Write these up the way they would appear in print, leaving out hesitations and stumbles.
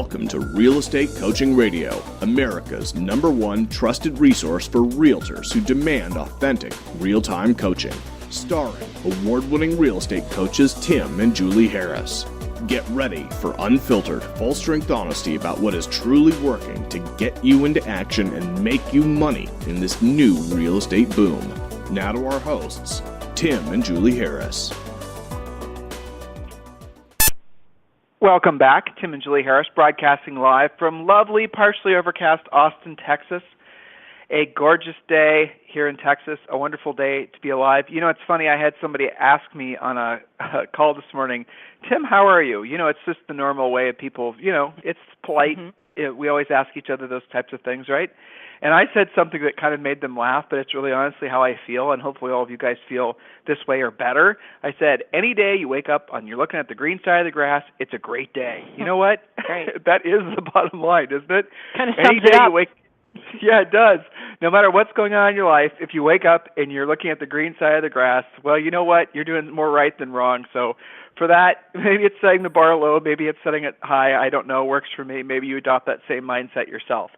Welcome to Real Estate Coaching Radio, America's #1 trusted resource for realtors who demand authentic, real-time coaching. Starring award-winning real estate coaches Tim and Julie Harris. Get ready for unfiltered, full-strength honesty about what is truly working to get you into action and make you money in this new real estate boom. Now to our hosts, Tim and Julie Harris. Welcome back. Tim and Julie Harris broadcasting live from lovely, partially overcast Austin, Texas. A gorgeous day here in Texas, a wonderful day to be alive. You know, it's funny, I had somebody ask me on a call this morning, Tim, how are you? You know, it's just the normal way of people, you know, it's polite. We always ask each other those types of things, right? And I said something that kind of made them laugh, but it's really honestly how I feel, and hopefully all of you guys feel this way or better. I said, any day you wake up and you're looking at the green side of the grass, it's a great day. You know what? Great. That is the bottom line, isn't it? Kind of sums it up. Yeah, it does. No matter what's going on in your life, if you wake up and you're looking at the green side of the grass, well, you know what? You're doing more right than wrong. So for that, maybe it's setting the bar low, maybe it's setting it high. I don't know. Works for me. Maybe you adopt that same mindset yourself.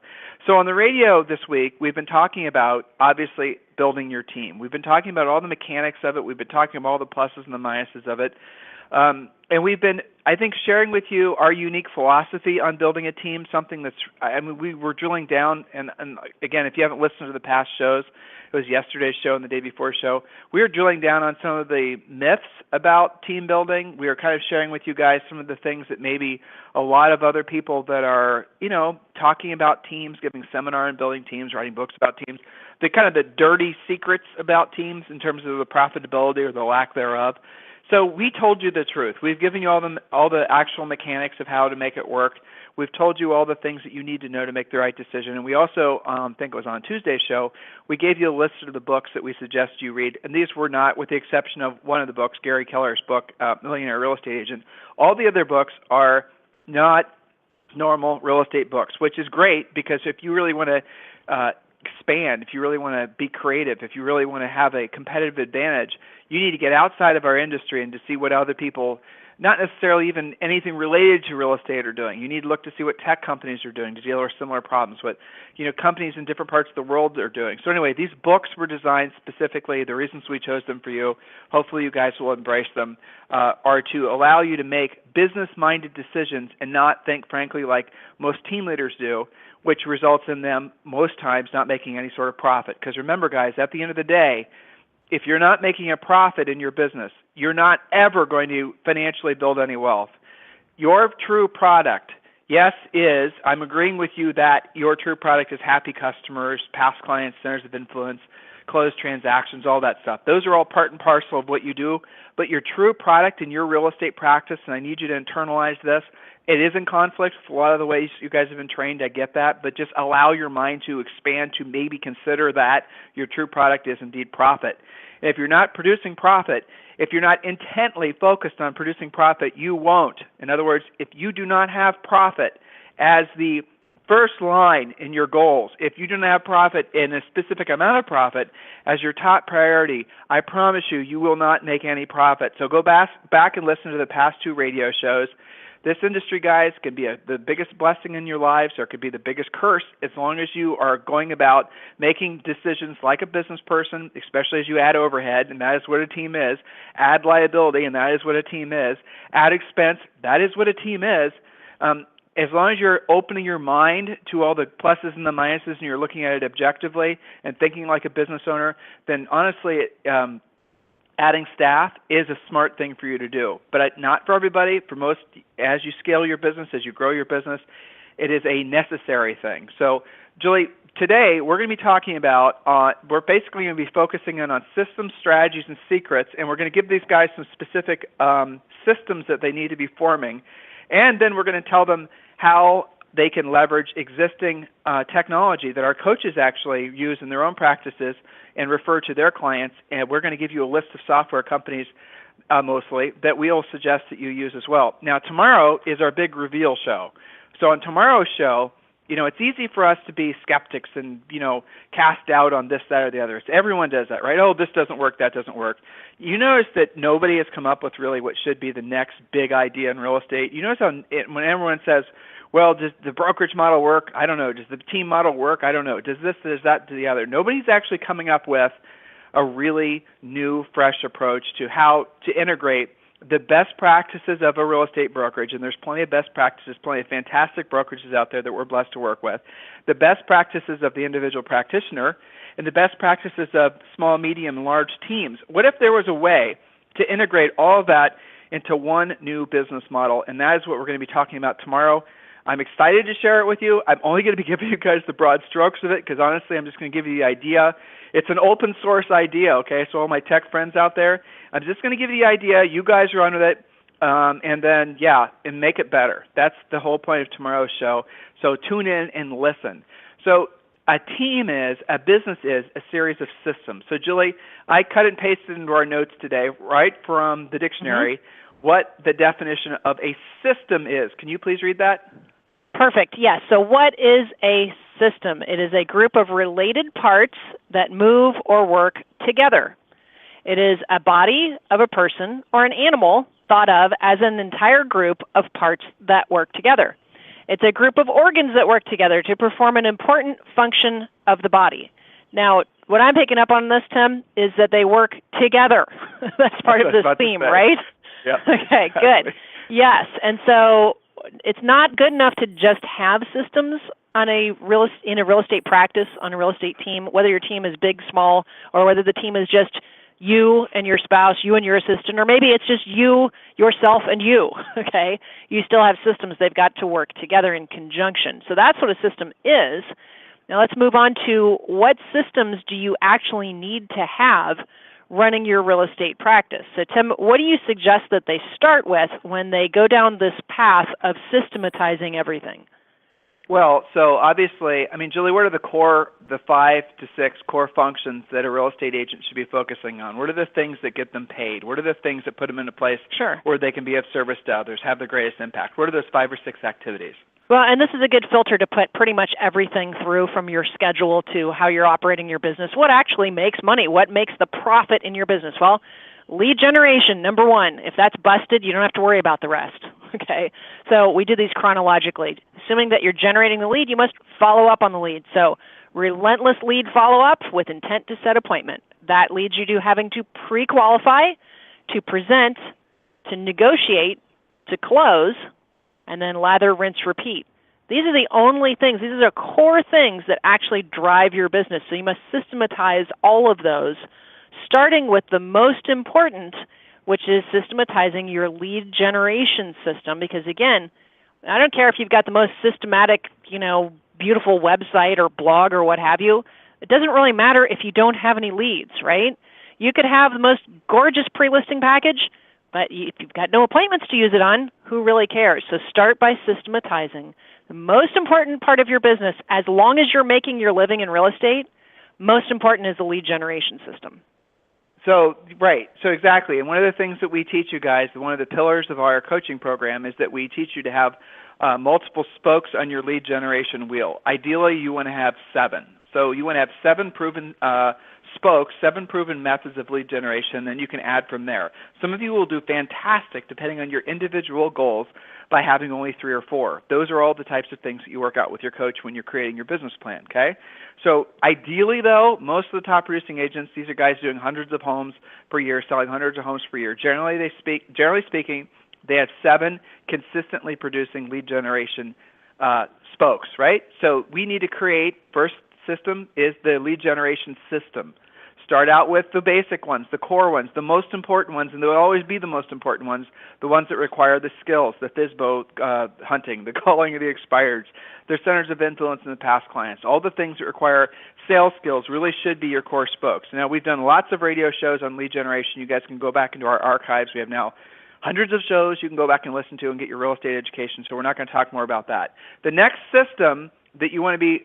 So on the radio this week, we've been talking about, obviously, building your team. We've been talking about all the mechanics of it. We've been talking about all the pluses and the minuses of it. And we've been, I think, sharing with you our unique philosophy on building a team, something that's, I mean, we were drilling down, and again, if you haven't listened to the past shows, it was yesterday's show and the day before show, we were drilling down on some of the myths about team building. We were kind of sharing with you guys some of the things that maybe a lot of other people that are, you know, talking about teams, giving seminar and building teams, writing books about teams, the kind of the dirty secrets about teams in terms of the profitability or the lack thereof. So we told you the truth. We've given you all the actual mechanics of how to make it work. We've told you all the things that you need to know to make the right decision. And we also, I think it was on Tuesday's show, we gave you a list of the books that we suggest you read. And these were not, with the exception of one of the books, Gary Keller's book, Millionaire Real Estate Agent. All the other books are not normal real estate books, which is great because if you really want to expand, if you really want to be creative, if you really want to have a competitive advantage, you need to get outside of our industry and to see what other people, not necessarily even anything related to real estate, are doing. You need to look to see what tech companies are doing to deal with similar problems, what companies in different parts of the world are doing. So anyway, these books were designed specifically, the reasons we chose them for you, hopefully you guys will embrace them, are to allow you to make business-minded decisions and not think, frankly, like most team leaders do, which results in them most times not making any sort of profit. Because remember, guys, at the end of the day, if you're not making a profit in your business, you're not ever going to financially build any wealth. Your true product, yes, I'm agreeing with you that your true product is happy customers, past clients, centers of influence, closed transactions, all that stuff. Those are all part and parcel of what you do. But your true product in your real estate practice, and I need you to internalize this, it is in conflict with a lot of the ways you guys have been trained. I get that. But just allow your mind to expand to maybe consider that your true product is indeed profit. And if you're not producing profit, if you're not intently focused on producing profit, you won't. In other words, if you do not have profit as the first line in your goals, if you do not have profit in a specific amount of profit as your top priority, I promise you, you will not make any profit. So go back and listen to the past 2 radio shows. This industry, guys, can be the biggest blessing in your lives, or it could be the biggest curse as long as you are going about making decisions like a business person, especially as you add overhead, and that is what a team is, add liability, and that is what a team is, add expense, that is what a team is. As long as you're opening your mind to all the pluses and the minuses and you're looking at it objectively and thinking like a business owner, then honestly, adding staff is a smart thing for you to do, but not for everybody. For most, as you scale your business, as you grow your business, it is a necessary thing. So, Julie, today we're going to be talking about, we're basically going to be focusing in on systems, strategies, and secrets, and we're going to give these guys some specific systems that they need to be forming, and then we're going to tell them how they can leverage existing technology that our coaches actually use in their own practices and refer to their clients. And we're going to give you a list of software companies mostly that we'll suggest that you use as well. Now, tomorrow is our big reveal show. So on tomorrow's show, it's easy for us to be skeptics and, cast doubt on this, that, or the other. So everyone does that, right? Oh, this doesn't work, that doesn't work. You notice that nobody has come up with really what should be the next big idea in real estate. You notice when everyone says, well, does the brokerage model work? I don't know. Does the team model work? I don't know. Does this, does that, does the other? Nobody's actually coming up with a really new, fresh approach to how to integrate the best practices of a real estate brokerage, and there's plenty of best practices, plenty of fantastic brokerages out there that we're blessed to work with, the best practices of the individual practitioner, and the best practices of small, medium, and large teams. What if there was a way to integrate all of that into one new business model? And that is what we're going to be talking about tomorrow. I'm excited to share it with you. I'm only going to be giving you guys the broad strokes of it because honestly I'm just going to give you the idea. It's an open source idea, okay? So all my tech friends out there, I'm just going to give you the idea. You guys run with it, and then, and make it better. That's the whole point of tomorrow's show. So tune in and listen. So a business is a series of systems. So Julie, I cut and pasted into our notes today, right from the dictionary, what the definition of a system is. Can you please read that? Perfect. Yes. So what is a system? It is a group of related parts that move or work together. It is a body of a person or an animal thought of as an entire group of parts that work together. It's a group of organs that work together to perform an important function of the body. Now, what I'm picking up on this, Tim, is that they work together. That's part of this theme, right? Yeah. Okay, good. Yes, and so it's not good enough to just have systems in a real estate practice, on a real estate team, whether your team is big, small, or whether the team is just you and your spouse, you and your assistant, or maybe it's just you, yourself, and you, okay? You still have systems. They've got to work together in conjunction. So that's what a system is. Now let's move on to what systems do you actually need to have running your real estate practice. So Tim, what do you suggest that they start with when they go down this path of systematizing everything? Well, so obviously, Julie, what are the 5 to 6 core functions that a real estate agent should be focusing on? What are the things that get them paid? What are the things that put them into place where they can be of service to others, have the greatest impact? What are those 5 or 6 activities? Well, and this is a good filter to put pretty much everything through, from your schedule to how you're operating your business. What actually makes money? What makes the profit in your business? Well, lead generation, number 1. If that's busted, you don't have to worry about the rest. Okay? So we do these chronologically. Assuming that you're generating the lead, you must follow up on the lead. So relentless lead follow-up with intent to set appointment. That leads you to having to pre-qualify, to present, to negotiate, to close, and then lather, rinse, repeat. These are the only things, these are the core things that actually drive your business. So you must systematize all of those, starting with the most important, which is systematizing your lead generation system. Because again, I don't care if you've got the most systematic, beautiful website or blog or what have you. It doesn't really matter if you don't have any leads, right? You could have the most gorgeous pre-listing package, but if you've got no appointments to use it on, who really cares? So start by systematizing. The most important part of your business, as long as you're making your living in real estate, most important is the lead generation system. So, right. So exactly. And one of the things that we teach you guys, one of the pillars of our coaching program, is that we teach you to have multiple spokes on your lead generation wheel. Ideally, you want to have 7. So you want to have 7 proven spokes, 7 proven methods of lead generation, and you can add from there. Some of you will do fantastic, depending on your individual goals, by having only 3 or 4. Those are all the types of things that you work out with your coach when you're creating your business plan, okay? So ideally, though, most of the top producing agents, these are guys doing hundreds of homes per year, selling hundreds of homes per year. Generally speaking, they have 7 consistently producing lead generation spokes, right? So we need to create, first system is the lead generation system. Start out with the basic ones, the core ones, the most important ones, and they will always be the most important ones, the ones that require the skills, the FISBO hunting, the calling of the expireds, their centers of influence in the past clients. All the things that require sales skills really should be your core spokes. Now, we've done lots of radio shows on lead generation. You guys can go back into our archives. We have now hundreds of shows you can go back and listen to and get your real estate education, so we're not going to talk more about that. The next system that you want to be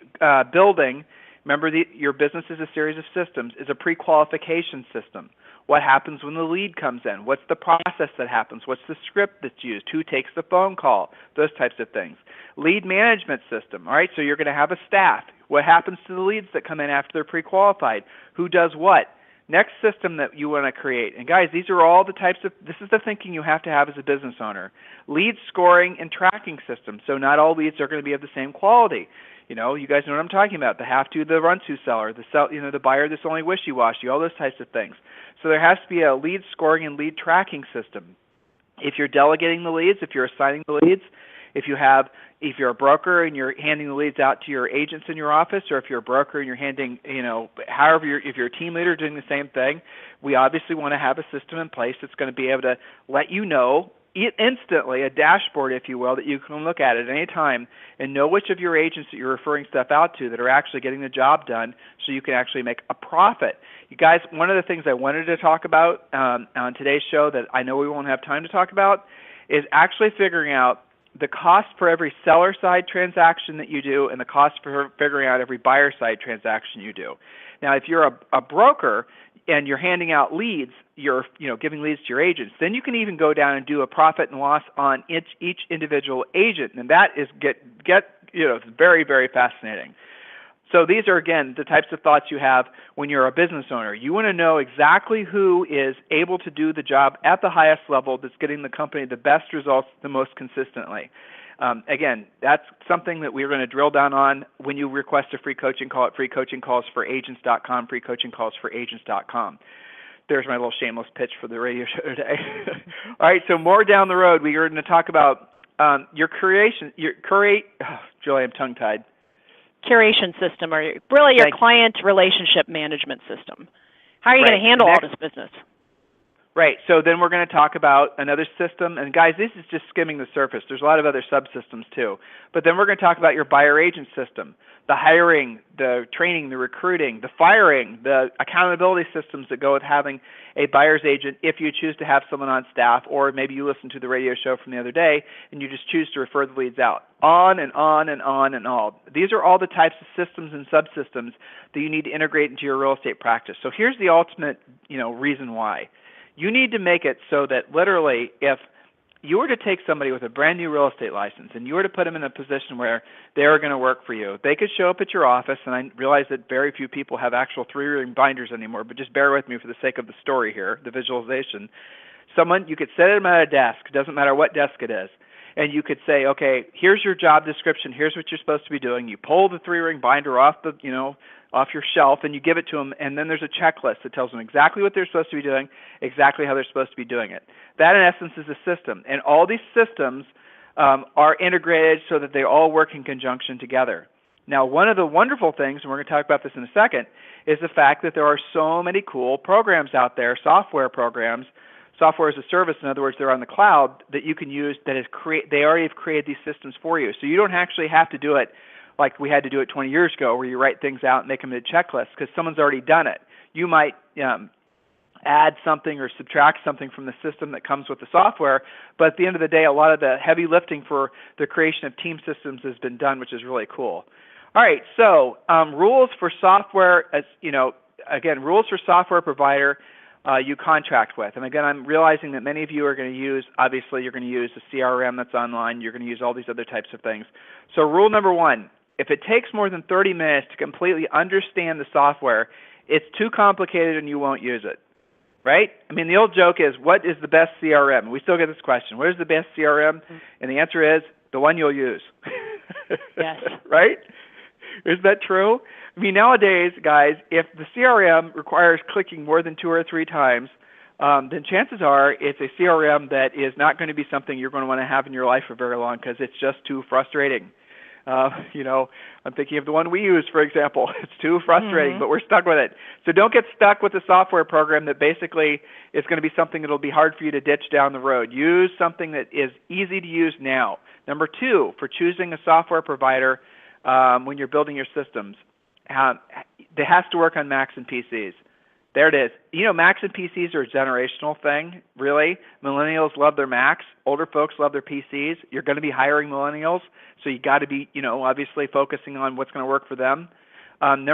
building, remember your business is a series of systems, is a pre-qualification system. What happens when the lead comes in? What's the process that happens? What's the script that's used? Who takes the phone call? Those types of things. Lead management system, all right? So you're going to have a staff. What happens to the leads that come in after they're pre-qualified? Who does what? Next system that you want to create, and guys, these are all the types of, this is the thinking you have to have as a business owner. Lead scoring and tracking systems. So not all leads are going to be of the same quality. You guys know what I'm talking about. The have to, the run to seller, the buyer that's only wishy-washy, all those types of things. So there has to be a lead scoring and lead tracking system. If you're delegating the leads, if you're assigning the leads, if you're a broker and you're handing the leads out to your agents in your office, or if you're a broker and you're handing, if you're a team leader doing the same thing, we obviously want to have a system in place that's going to be able to let you know instantly, a dashboard, if you will, that you can look at any time and know which of your agents that you're referring stuff out to that are actually getting the job done, so you can actually make a profit. You guys, one of the things I wanted to talk about on today's show that I know we won't have time to talk about is actually figuring out the cost for every seller-side transaction that you do and the cost for figuring out every buyer-side transaction you do. Now, if you're a broker and you're handing out leads, you're giving leads to your agents, then you can even go down and do a profit and loss on each individual agent, and that is it's very, very fascinating. So these are, again, the types of thoughts you have when you're a business owner. You want to know exactly who is able to do the job at the highest level that's getting the company the best results the most consistently. Again, that's something that we're going to drill down on when you request a free coaching call at freecoachingcallsforagents.com, freecoachingcallsforagents.com. There's my little shameless pitch for the radio show today. All right, so more down the road, we are going to talk about Julie, I'm tongue-tied. Curation system, or really your client relationship management system. How are you going to handle all this business? Right. So then we're going to talk about another system. And guys, this is just skimming the surface. There's a lot of other subsystems too. But then we're going to talk about your buyer agent system, the hiring, the training, the recruiting, the firing, the accountability systems that go with having a buyer's agent if you choose to have someone on staff, or maybe you listened to the radio show from the other day and you just choose to refer the leads out. On and on and on and on. These are all the types of systems and subsystems that you need to integrate into your real estate practice. So here's the ultimate, reason why. You need to make it so that literally if you were to take somebody with a brand new real estate license and you were to put them in a position where they are going to work for you, they could show up at your office, and I realize that very few people have actual 3-ring binders anymore, but just bear with me for the sake of the story here, the visualization. You could set them at a desk, it doesn't matter what desk it is, and you could say, okay, here's your job description, here's what you're supposed to be doing. You pull the 3-ring binder off off your shelf, and you give it to them, and then there's a checklist that tells them exactly what they're supposed to be doing, exactly how they're supposed to be doing it. That, in essence, is a system. And all these systems are integrated so that they all work in conjunction together. Now, one of the wonderful things, and we're going to talk about this in a second, is the fact that there are so many cool programs out there, software programs, software as a service, in other words, they're on the cloud, that you can use that they already have created these systems for you. So you don't actually have to do it like we had to do it 20 years ago, where you write things out and make them into checklists, because someone's already done it. You might add something or subtract something from the system that comes with the software, but at the end of the day, a lot of the heavy lifting for the creation of team systems has been done, which is really cool. All right, so rules for software, rules for software provider you contract with. And again, I'm realizing that many of you are going to use, obviously, you're going to use the CRM that's online. You're going to use all these other types of things. So rule number 1, if it takes more than 30 minutes to completely understand the software, it's too complicated and you won't use it, right? I mean, the old joke is, what is the best CRM? We still get this question. What is the best CRM? And the answer is, the one you'll use. Yes. Right? Is that true? I mean, nowadays, guys, if the CRM requires clicking more than 2 or 3 times, then chances are it's a CRM that is not going to be something you're going to want to have in your life for very long, because it's just too frustrating. I'm thinking of the one we use, for example. It's too frustrating, but we're stuck with it. So don't get stuck with a software program that basically is going to be something that will be hard for you to ditch down the road. Use something that is easy to use now. Number 2, for choosing a software provider when you're building your systems, it has to work on Macs and PCs. There it is. Macs and PCs are a generational thing, really. Millennials love their Macs. Older folks love their PCs. You're going to be hiring millennials, so you got to be, obviously focusing on what's going to work for them. And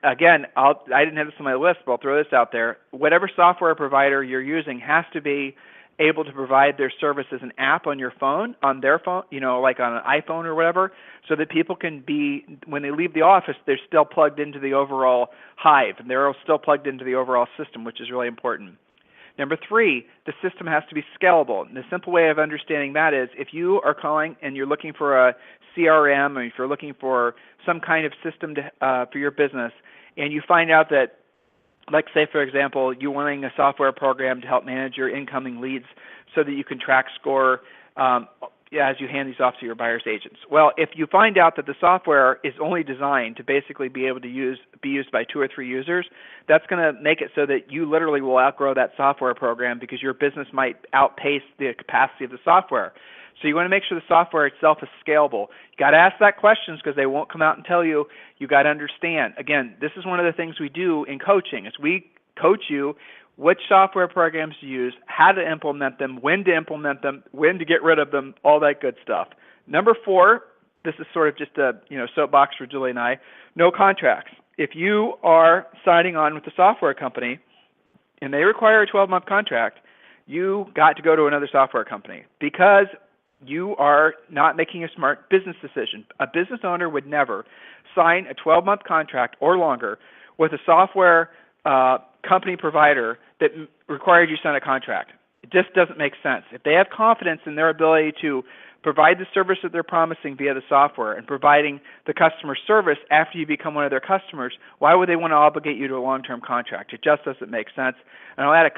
again, I didn't have this on my list, but I'll throw this out there. Whatever software provider you're using has to be able to provide their service as an app on your phone, on their phone, like on an iPhone or whatever, so that people can be, when they leave the office, they're still plugged into the overall hive, and they're still plugged into the overall system, which is really important. Number 3, the system has to be scalable. And the simple way of understanding that is if you are calling and you're looking for a CRM, or if you're looking for some kind of system for your business, and you find out that, like say for example, you're wanting a software program to help manage your incoming leads so that you can track score as you hand these off to your buyer's agents. Well, if you find out that the software is only designed to basically be able to be used by 2 or 3 users, that's going to make it so that you literally will outgrow that software program because your business might outpace the capacity of the software. So you want to make sure the software itself is scalable. You got to ask that questions because they won't come out and tell you. You got to understand. Again, this is one of the things we do in coaching is we coach you which software programs to use, how to implement them, when to implement them, when to get rid of them, all that good stuff. Number 4, this is sort of just a soapbox for Julie and I, no contracts. If you are signing on with the software company and they require a 12-month contract, you got to go to another software company because you are not making a smart business decision. A business owner would never sign a 12-month contract or longer with a software company provider that required you to sign a contract. It just doesn't make sense. If they have confidence in their ability to provide the service that they're promising via the software and providing the customer service after you become one of their customers, why would they want to obligate you to a long-term contract? It just doesn't make sense. And I'll add a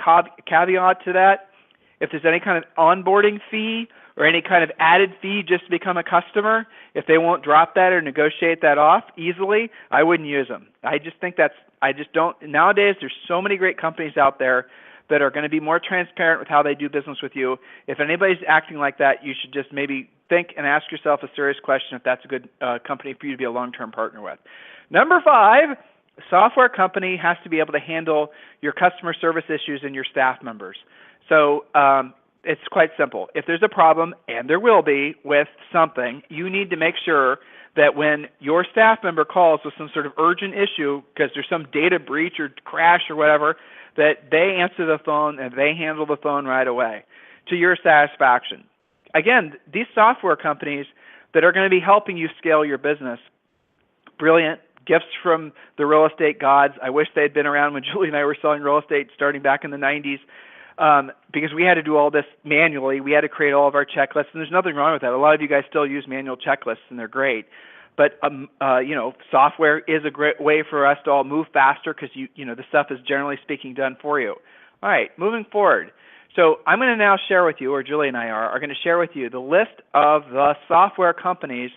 caveat to that. If there's any kind of onboarding fee or any kind of added fee just to become a customer, if they won't drop that or negotiate that off easily, I wouldn't use them. I just don't. Nowadays, there's so many great companies out there that are going to be more transparent with how they do business with you. If anybody's acting like that, you should just maybe think and ask yourself a serious question if that's a good company for you to be a long-term partner with. Number 5, a software company has to be able to handle your customer service issues and your staff members. So it's quite simple. If there's a problem, and there will be with something, you need to make sure that when your staff member calls with some sort of urgent issue because there's some data breach or crash or whatever, that they answer the phone and they handle the phone right away to your satisfaction. Again, these software companies that are going to be helping you scale your business, brilliant, gifts from the real estate gods. I wish they'd been around when Julie and I were selling real estate starting back in the 90s. Because we had to do all this manually. We had to create all of our checklists, and there's nothing wrong with that. A lot of you guys still use manual checklists, and they're great. But software is a great way for us to all move faster because the stuff is generally speaking done for you. All right, moving forward. So I'm going to now share with you, or Julie and I are going to share with you the list of the software companies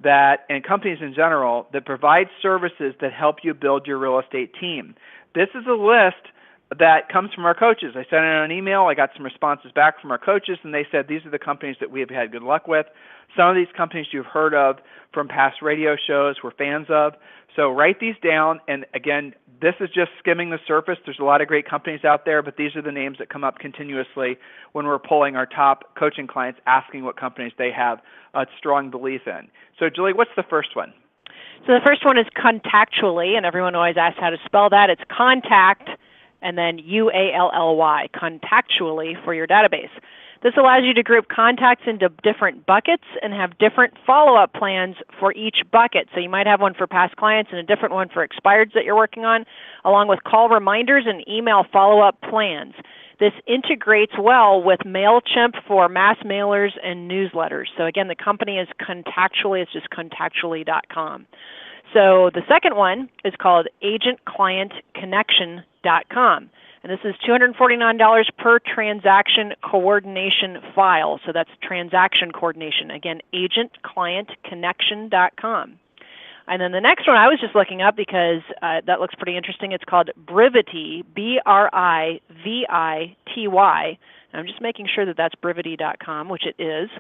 and companies in general that provide services that help you build your real estate team. This is a list that comes from our coaches. I sent it on an email. I got some responses back from our coaches, and they said these are the companies that we have had good luck with. Some of these companies you've heard of from past radio shows, we're fans of. So write these down, and again, this is just skimming the surface. There's a lot of great companies out there, but these are the names that come up continuously when we're polling our top coaching clients, asking what companies they have a strong belief in. So Julie, what's the first one? So the first one is Contactually, and everyone always asks how to spell that. It's contact and then UALLY, Contactually, for your database. This allows you to group contacts into different buckets and have different follow-up plans for each bucket. So you might have one for past clients and a different one for expireds that you're working on, along with call reminders and email follow-up plans. This integrates well with MailChimp for mass mailers and newsletters. So again, the company is Contactually. It's just contactually.com. So the second one is called agentclientconnection.com. And this is $249 per transaction coordination file. So that's transaction coordination. Again, agentclientconnection.com. And then the next one I was just looking up because that looks pretty interesting. It's called Brivity, Brivity. And I'm just making sure that that's brivity.com, which it is.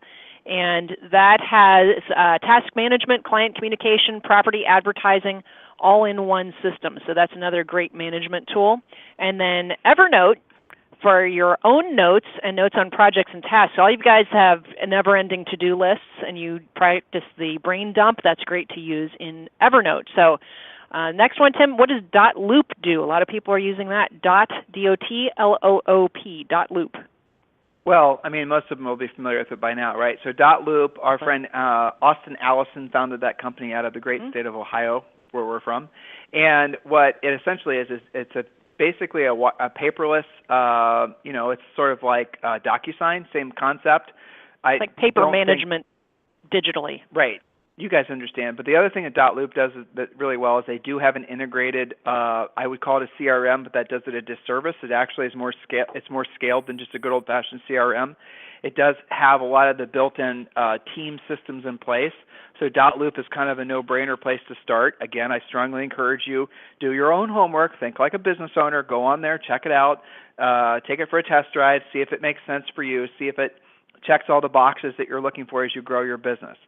And that has task management, client communication, property advertising, all in one system. So that's another great management tool. And then Evernote for your own notes and notes on projects and tasks. So all you guys have never-ending to-do lists and you practice the brain dump, that's great to use in Evernote. So next one, Tim, what does .loop do? A lot of people are using that. .loop. Well, I mean, most of them will be familiar with it by now, right? So .loop, our friend Austin Allison founded that company out of the great state of Ohio, where we're from. And what it essentially is it's basically a paperless, it's sort of like DocuSign, same concept. Like paper management digitally. Right. You guys understand. But the other thing that .loop does that really well is they do have an integrated, I would call it a CRM, but that does it a disservice. It actually is more scaled than just a good old-fashioned CRM. It does have a lot of the built-in team systems in place. So .loop is kind of a no-brainer place to start. Again, I strongly encourage you, do your own homework, think like a business owner, go on there, check it out, take it for a test drive, see if it makes sense for you, see if it checks all the boxes that you're looking for as you grow your business.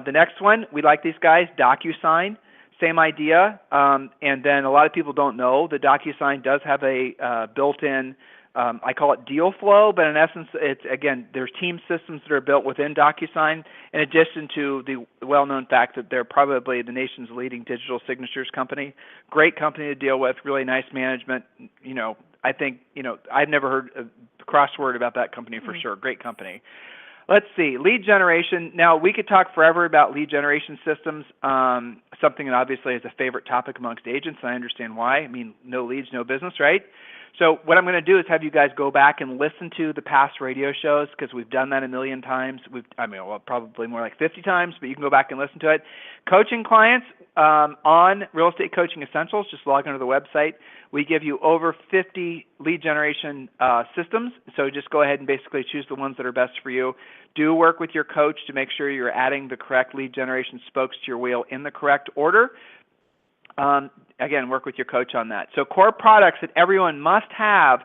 The next one, we like these guys, DocuSign, same idea. And then a lot of people don't know that DocuSign does have a built-in, I call it deal flow, but in essence, there's team systems that are built within DocuSign, in addition to the well-known fact that they're probably the nation's leading digital signatures company. Great company to deal with, really nice management. I think, I've never heard a crossword about that company for sure. Great company. Let's see, lead generation. Now, we could talk forever about lead generation systems, something that obviously is a favorite topic amongst agents, and I understand why. I mean, no leads, no business, right? So what I'm going to do is have you guys go back and listen to the past radio shows, because we've done that a million times. Probably more like 50 times, but you can go back and listen to it. Coaching clients on Real Estate Coaching Essentials, just log onto the website. We give you over 50 lead generation systems, so just go ahead and basically choose the ones that are best for you. Do work with your coach to make sure you're adding the correct lead generation spokes to your wheel in the correct order. Again, work with your coach on that. So core products that everyone must have,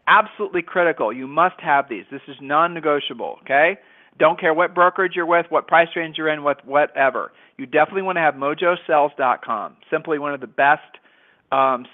absolutely critical. You must have these. This is non-negotiable, okay? Don't care what brokerage you're with, what price range you're in, whatever. You definitely want to have mojosells.com, simply one of the best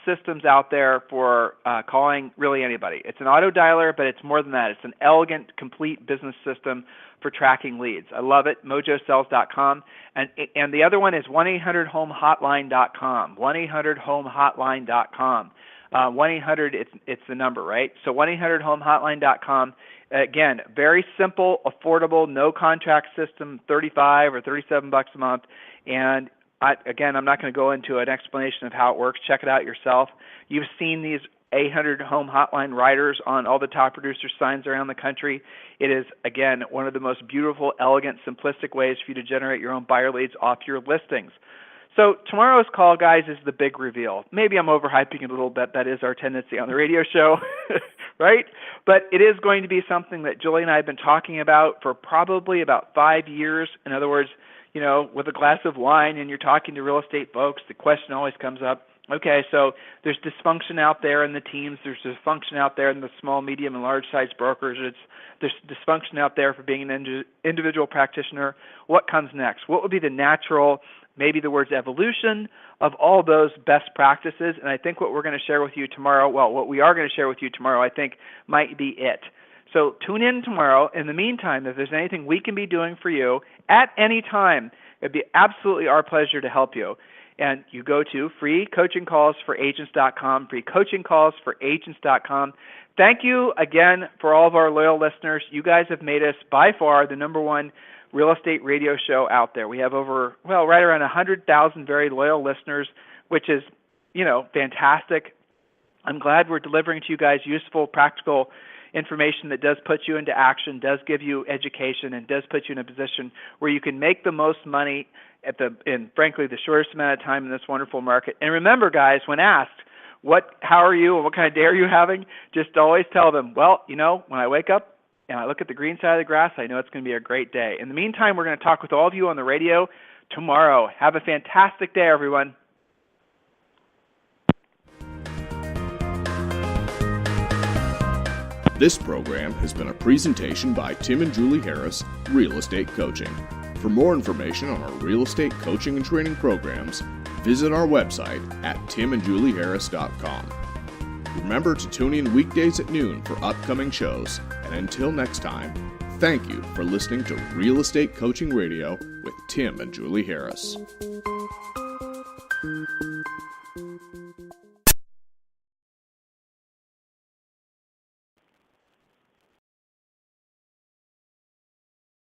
systems out there for calling really anybody. It's an auto dialer, but it's more than that. It's an elegant, complete business system for tracking leads. I love it, mojosells.com. And the other one is 1-800-HOME-HOTLINE.com, 1-800-HOME-HOTLINE.com. 1-800, it's the number, right? So 1-800-HOME-HOTLINE.com. Again, very simple, affordable, no contract system, $35 or $37 a month. And I'm not going to go into an explanation of how it works. Check it out yourself. You've seen these 800 home hotline riders on all the top producer signs around the country. It is, again, one of the most beautiful, elegant, simplistic ways for you to generate your own buyer leads off your listings. So tomorrow's call, guys, is the big reveal. Maybe I'm overhyping it a little bit. That is our tendency on the radio show, right? But it is going to be something that Julie and I have been talking about for probably about 5 years. In other words, with a glass of wine and you're talking to real estate folks, the question always comes up, okay, so there's dysfunction out there in the teams. There's dysfunction out there in the small, medium, and large-sized brokers. There's dysfunction out there for being an individual practitioner. What comes next? What would be the natural, maybe the words evolution of all those best practices? And I think what we're going to share with you tomorrow, what we are going to share with you tomorrow, I think might be it. So tune in tomorrow. In the meantime, if there's anything we can be doing for you at any time, it'd be absolutely our pleasure to help you. And you go to freecoachingcallsforagents.com, freecoachingcallsforagents.com. Thank you again for all of our loyal listeners. You guys have made us by far the #1 real estate radio show out there. We have over, right around 100,000 very loyal listeners, which is, fantastic. I'm glad we're delivering to you guys useful, practical information that does put you into action, does give you education, and does put you in a position where you can make the most money in frankly the shortest amount of time in this wonderful market. And remember, guys, when asked how are you and what kind of day are you having, just always tell them, when I wake up and I look at the green side of the grass, I know it's going to be a great day. In the meantime, we're going to talk with all of you on the radio tomorrow. Have a fantastic day, everyone. This program has been a presentation by Tim and Julie Harris, Real Estate Coaching. For more information on our real estate coaching and training programs, visit our website at timandjulieharris.com. Remember to tune in weekdays at noon for upcoming shows, and until next time, thank you for listening to Real Estate Coaching Radio with Tim and Julie Harris.